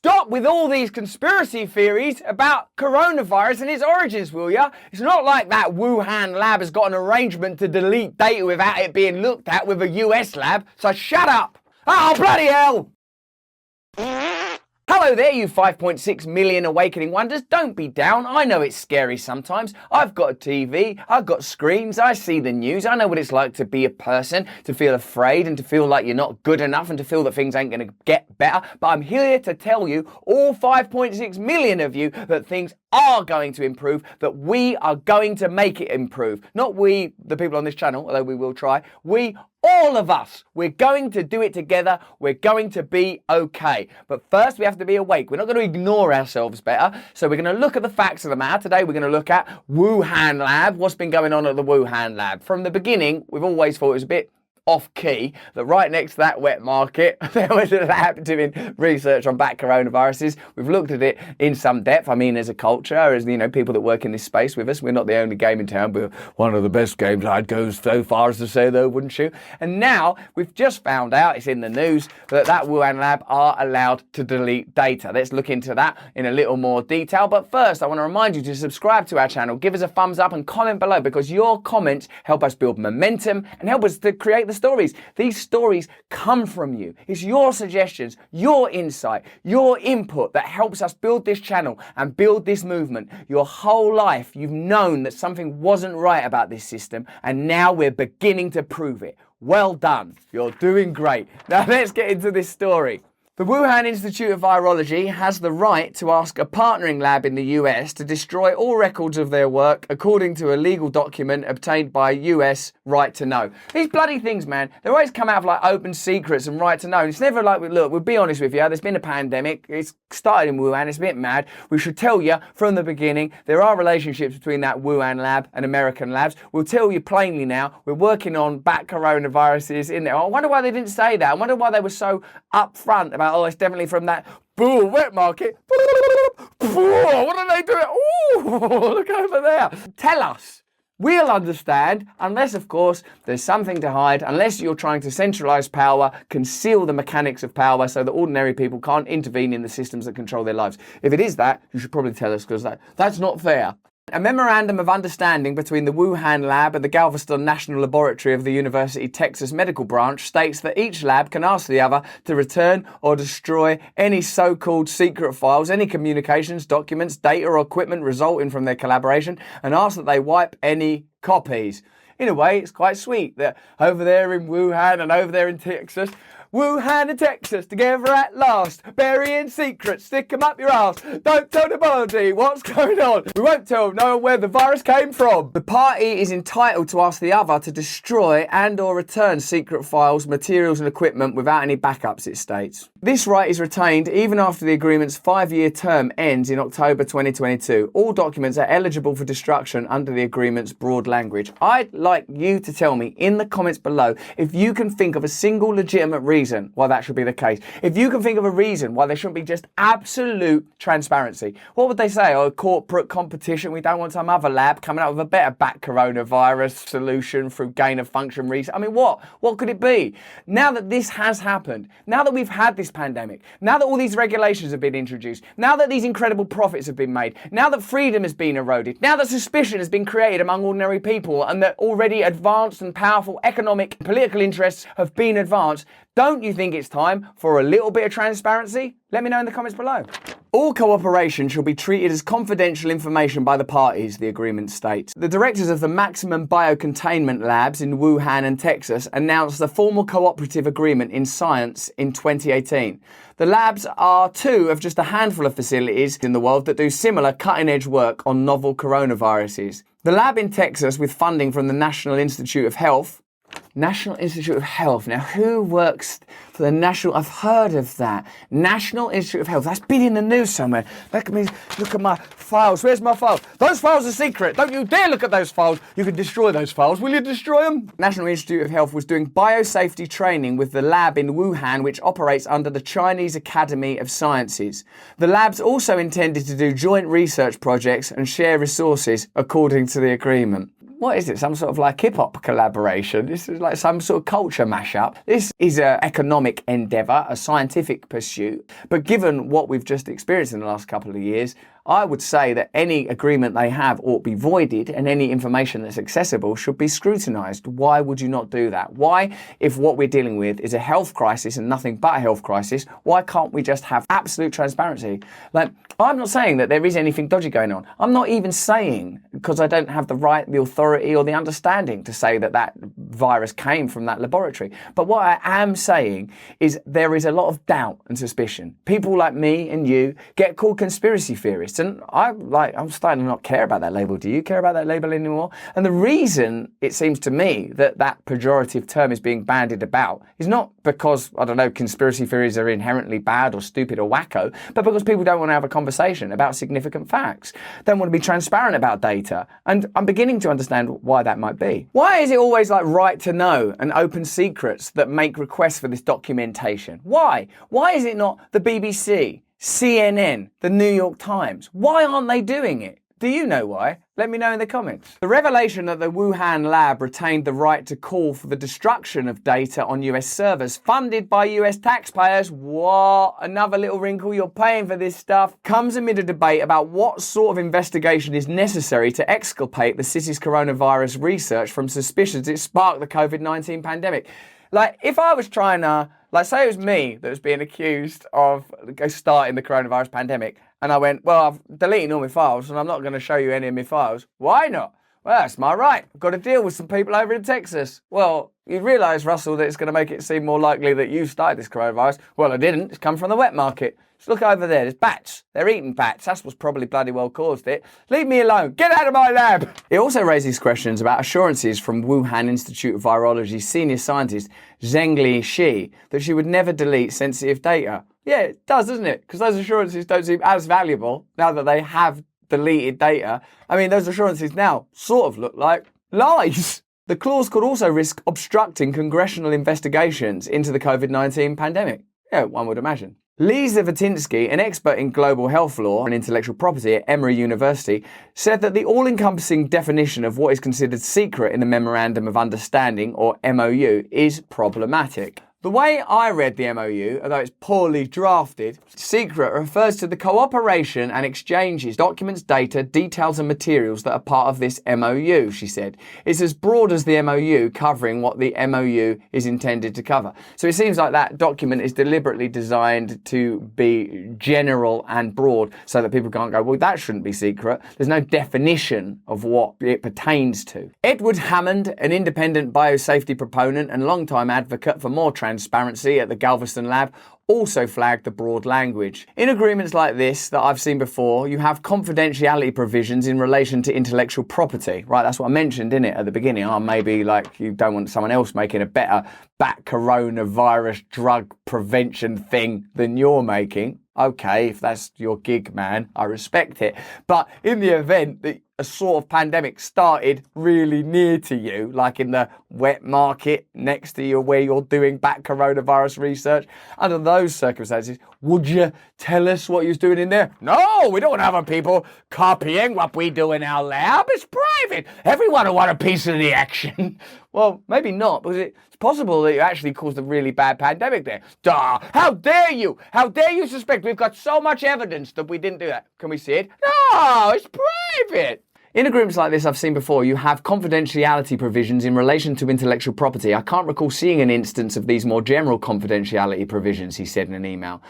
Stop with all these conspiracy theories about coronavirus and its origins, will ya? It's not like that Wuhan lab has got an arrangement to delete data without it being looked at with a US lab, so shut up! Oh, bloody hell! Hello there, you 5.6 million awakening wonders. Don't be down. I know it's scary sometimes. I've got a TV, I've got screens, I see the news. I know what it's like to be a person, to feel afraid and to feel like you're not good enough and to feel that things ain't going to get better. But I'm here to tell you, all 5.6 million of you, that things are going to improve, that we are going to make it improve. Not we, the people on this channel, although we will try. We, all of us, we're going to do it together. We're going to be okay. But first we have to be awake. We're not going to ignore ourselves better. So we're going to look at the facts of the matter. Today we're going to look at Wuhan lab. What's been going on at the Wuhan lab? From the beginning, we've always thought it was a bit off key that right next to that wet market there was a lab doing research on bat coronaviruses. We've looked at it in some depth. I mean, as a culture, as you know, people that work in this space with us, we're not the only game in town, but one of the best games. I'd go so far as to say, though, wouldn't you? And now we've just found out, it's in the news, that Wuhan lab are allowed to delete data. Let's look into that in a little more detail. But first, I want to remind you to subscribe to our channel, give us a thumbs up and comment below, because your comments help us build momentum and help us to create the stories. These stories come from you. It's your suggestions, your insight, your input that helps us build this channel and build this movement. Your whole life, you've known that something wasn't right about this system, and now we're beginning to prove it. Well done. You're doing great. Now let's get into this story. The Wuhan Institute of Virology has the right to ask a partnering lab in the US to destroy all records of their work according to a legal document obtained by US right to know. These bloody things, man, they always come out of like open secrets and right to know. And it's never like, look, we'll be honest with you, there's been a pandemic, it's started in Wuhan, it's a bit mad. We should tell you from the beginning, there are relationships between that Wuhan lab and American labs. We'll tell you plainly now, we're working on bat coronaviruses in there. I wonder why they didn't say that. I wonder why they were so upfront about, oh, it's definitely from that wet market. What are they doing? Oh, look over there. Tell us. We'll understand, unless, of course, there's something to hide, unless you're trying to centralise power, conceal the mechanics of power so that ordinary people can't intervene in the systems that control their lives. If it is that, you should probably tell us, because that's not fair. A memorandum of understanding between the Wuhan lab and the Galveston National Laboratory of the University Texas Medical Branch states that each lab can ask the other to return or destroy any so-called secret files, any communications, documents, data or equipment resulting from their collaboration, and ask that they wipe any copies. In a way, it's quite sweet that over there in Wuhan and over there in Texas, Wuhan and Texas together at last, burying secrets, stick 'em up your ass. Don't tell nobody what's going on. We won't tell no one where the virus came from. The party is entitled to ask the other to destroy and or return secret files, materials and equipment without any backups, it states. This right is retained even after the agreement's 5-year term ends in October 2022. All documents are eligible for destruction under the agreement's broad language. I'd like you to tell me in the comments below if you can think of a single legitimate reason why that should be the case. If you can think of a reason why there shouldn't be just absolute transparency. What would they say? Oh, corporate competition. We don't want some other lab coming up with a better bat coronavirus solution through gain of function research. I mean, what could it be? Now that this has happened, now that we've had this pandemic, now that all these regulations have been introduced, now that these incredible profits have been made, now that freedom has been eroded, now that suspicion has been created among ordinary people and that already advanced and powerful economic and political interests have been advanced, don't you think it's time for a little bit of transparency? Let me know in the comments below. All cooperation shall be treated as confidential information by the parties, the agreement states. The directors of the maximum biocontainment labs in Wuhan and Texas announced the formal cooperative agreement in science in 2018. The labs are two of just a handful of facilities in the world that do similar cutting-edge work on novel coronaviruses. The lab in Texas, with funding from the National Institute of Health. National Institute of Health. Now, who works for the National... I've heard of that. National Institute of Health. That's been in the news somewhere. Look at my files. Where's my files? Those files are secret. Don't you dare look at those files. You can destroy those files. Will you destroy them? National Institute of Health was doing biosafety training with the lab in Wuhan, which operates under the Chinese Academy of Sciences. The labs also intended to do joint research projects and share resources according to the agreement. what is it? Some sort of like hip-hop collaboration? This is like some sort of culture mashup. This is an economic endeavour, a scientific pursuit. But given what we've just experienced in the last couple of years, I would say that any agreement they have ought to be voided and any information that's accessible should be scrutinised. Why would you not do that? Why, if what we're dealing with is a health crisis and nothing but a health crisis, why can't we just have absolute transparency? Like, I'm not saying that there is anything dodgy going on. I'm not even saying, because I don't have the right, the authority or the understanding to say that that virus came from that laboratory. But what I am saying is there is a lot of doubt and suspicion. People like me and you get called conspiracy theorists. And I'm starting to not care about that label. Do you care about that label anymore? And the reason it seems to me that that pejorative term is being bandied about is not because, I don't know, conspiracy theories are inherently bad or stupid or wacko, but because people don't want to have a conversation about significant facts. They don't want to be transparent about data. And I'm beginning to understand why that might be. Why is it always like right to know and open secrets that make requests for this documentation? Why? Why is it not the BBC? CNN, the New York Times. Why aren't they doing it? Do you know why? Let me know in the comments. The revelation that the Wuhan lab retained the right to call for the destruction of data on US servers funded by US taxpayers, what? Another little wrinkle, you're paying for this stuff, comes amid a debate about what sort of investigation is necessary to exculpate the city's coronavirus research from suspicions it sparked the COVID-19 pandemic. Like, if I was trying to, like, say it was me that was being accused of starting the coronavirus pandemic, and I went, well, I've deleted all my files, and I'm not going to show you any of my files. Why not? Well, that's my right. I've got to deal with some people over in Texas. Well, you realise, Russell, that it's going to make it seem more likely that you started this coronavirus. Well, I didn't. It's come from the wet market. Just look over there. There's bats. They're eating bats. That's what's probably bloody well caused it. Leave me alone. Get out of my lab. It also raises questions about assurances from Wuhan Institute of Virology senior scientist Zhengli Shi that she would never delete sensitive data. Yeah, it does, doesn't it? Because those assurances don't seem as valuable now that they have deleted data. I mean, those assurances now sort of look like lies. The clause could also risk obstructing congressional investigations into the COVID-19 pandemic. Yeah, one would imagine. Lisa Vatinsky, an expert in global health law and intellectual property at Emory University, said that the all-encompassing definition of what is considered secret in the Memorandum of Understanding, or MOU, is problematic. The way I read the MOU, although it's poorly drafted, secret refers to the cooperation and exchanges, documents, data, details and materials that are part of this MOU, she said. It's as broad as the MOU, covering what the MOU is intended to cover. So it seems like that document is deliberately designed to be general and broad so that people can't go, well, that shouldn't be secret. There's no definition of what it pertains to. Edward Hammond, an independent biosafety proponent and long-time advocate for more transparency at the Galveston lab, also flagged the broad language. In agreements like this that I've seen before, you have confidentiality provisions in relation to intellectual property, right? That's what I mentioned, in it at the beginning. Oh, maybe like you don't want someone else making a better bat coronavirus drug prevention thing than you're making. Okay, if that's your gig, man, I respect it. But in the event that a sort of pandemic started really near to you, like in the wet market next to you where you're doing bat coronavirus research, under those circumstances, would you tell us what you're doing in there? No, we don't want other people copying what we do in our lab. It's private. Everyone will want a piece of the action. Well, maybe not, because it's possible that you actually caused a really bad pandemic there. Duh! How dare you? How dare you suspect? We've got so much evidence that we didn't do that. Can we see it? No, it's private. In agreements like this I've seen before, you have confidentiality provisions in relation to intellectual property. I can't recall seeing an instance of these more general confidentiality provisions, he said in an email.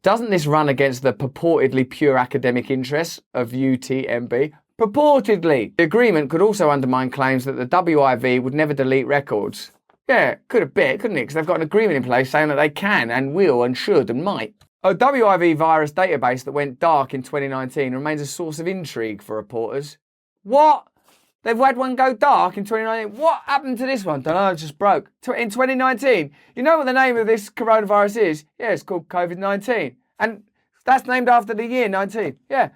Doesn't this run against the purportedly pure academic interests of UTMB? Purportedly. The agreement could also undermine claims that the WIV would never delete records. Yeah, could a bit, couldn't it? Because they've got an agreement in place saying that they can and will and should and might. A WIV virus database that went dark in 2019 remains a source of intrigue for reporters. What? They've had one go dark in 2019. What happened to this one? Don't know, it just broke. In 2019. You know what the name of this coronavirus is? Yeah, it's called COVID-19. And that's named after the year 19. Yeah.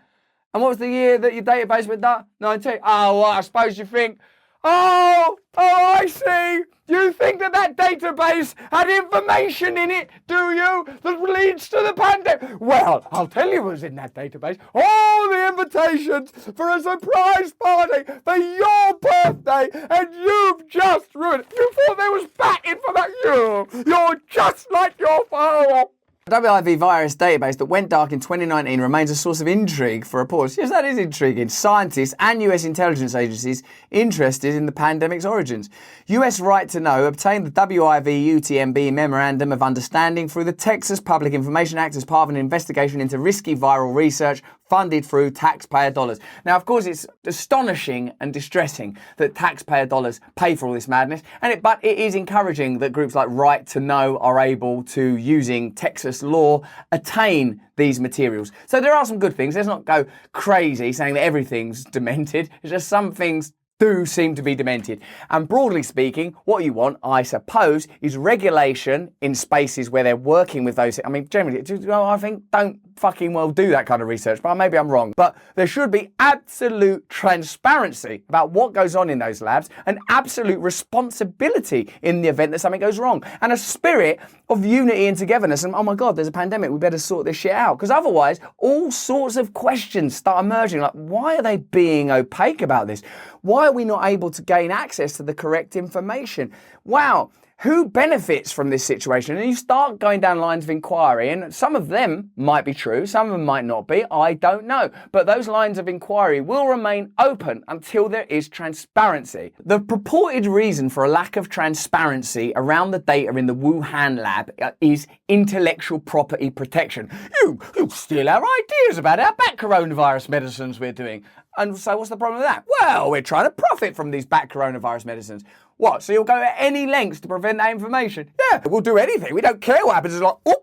And what was the year that your database went dark? 19. Oh, well, I suppose you think, Oh, I see. You think that database had information in it, do you, that leads to the pandemic? Well, I'll tell you what's in that database. All the invitations for a surprise party for your birthday, and you've just ruined it. You thought there was back information. You're just like your father. The WIV virus database that went dark in 2019 remains a source of intrigue for reporters. Yes, that is intriguing. Scientists and US intelligence agencies interested in the pandemic's origins. US Right to Know obtained the WIV-UTMB Memorandum of Understanding through the Texas Public Information Act as part of an investigation into risky viral research funded through taxpayer dollars. Now, of course, it's astonishing and distressing that taxpayer dollars pay for all this madness, but it is encouraging that groups like Right to Know are able to, using Texas law, attain these materials. So there are some good things. Let's not go crazy saying that everything's demented. It's just some things do seem to be demented. And broadly speaking, what you want, I suppose, is regulation in spaces where they're working with those. I mean, generally, I think don't fucking well do that kind of research, but maybe I'm wrong. But there should be absolute transparency about what goes on in those labs and absolute responsibility in the event that something goes wrong, and a spirit of unity and togetherness. And oh my God, there's a pandemic, we better sort this shit out. Because otherwise, all sorts of questions start emerging, like, why are they being opaque about this? Why are we not able to gain access to the correct information? Wow. Who benefits from this situation? And you start going down lines of inquiry, and some of them might be true, some of them might not be, I don't know. But those lines of inquiry will remain open until there is transparency. The purported reason for a lack of transparency around the data in the Wuhan lab is intellectual property protection. You steal our ideas about our back coronavirus medicines we're doing. And so what's the problem with that? Well, we're trying to profit from these back coronavirus medicines. What, so you'll go at any lengths to prevent that information? Yeah, we'll do anything. We don't care what happens. It's like, oh.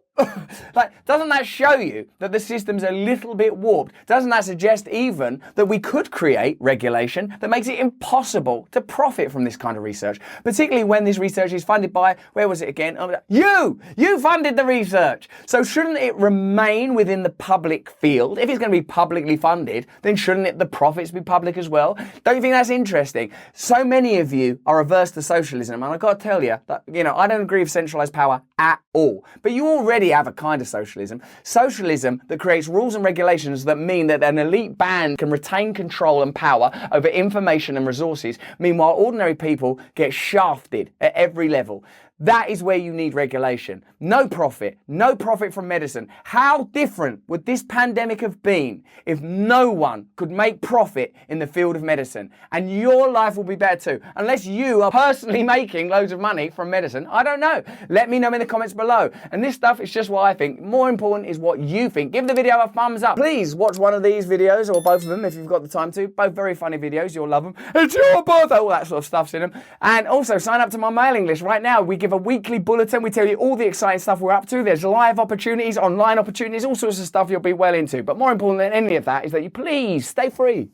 Like, doesn't that show you that the system's a little bit warped? Doesn't that suggest even that we could create regulation that makes it impossible to profit from this kind of research? Particularly when this research is funded by, where was it again? You funded the research. So shouldn't it remain within the public field? If it's going to be publicly funded, then shouldn't the profits be public as well? Don't you think that's interesting? So many of you are averse to socialism, and I've got to tell you that, I don't agree with centralized power at all. But you already have a kind of socialism that creates rules and regulations that mean that an elite band can retain control and power over information and resources, meanwhile ordinary people get shafted at every level. That is where you need regulation. No profit from medicine. How different would this pandemic have been if no one could make profit in the field of medicine? And your life will be better too. Unless you are personally making loads of money from medicine. I don't know. Let me know in the comments below. And this stuff is just what I think. More important is what you think. Give the video a thumbs up. Please watch one of these videos, or both of them if you've got the time to. Both very funny videos. You'll love them. It's your birthday. All that sort of stuff's in them. And also sign up to my mailing list. Right now we give a weekly bulletin. We tell you all the exciting stuff we're up to. There's live opportunities, online opportunities, all sorts of stuff you'll be well into. But more important than any of that is that you please stay free.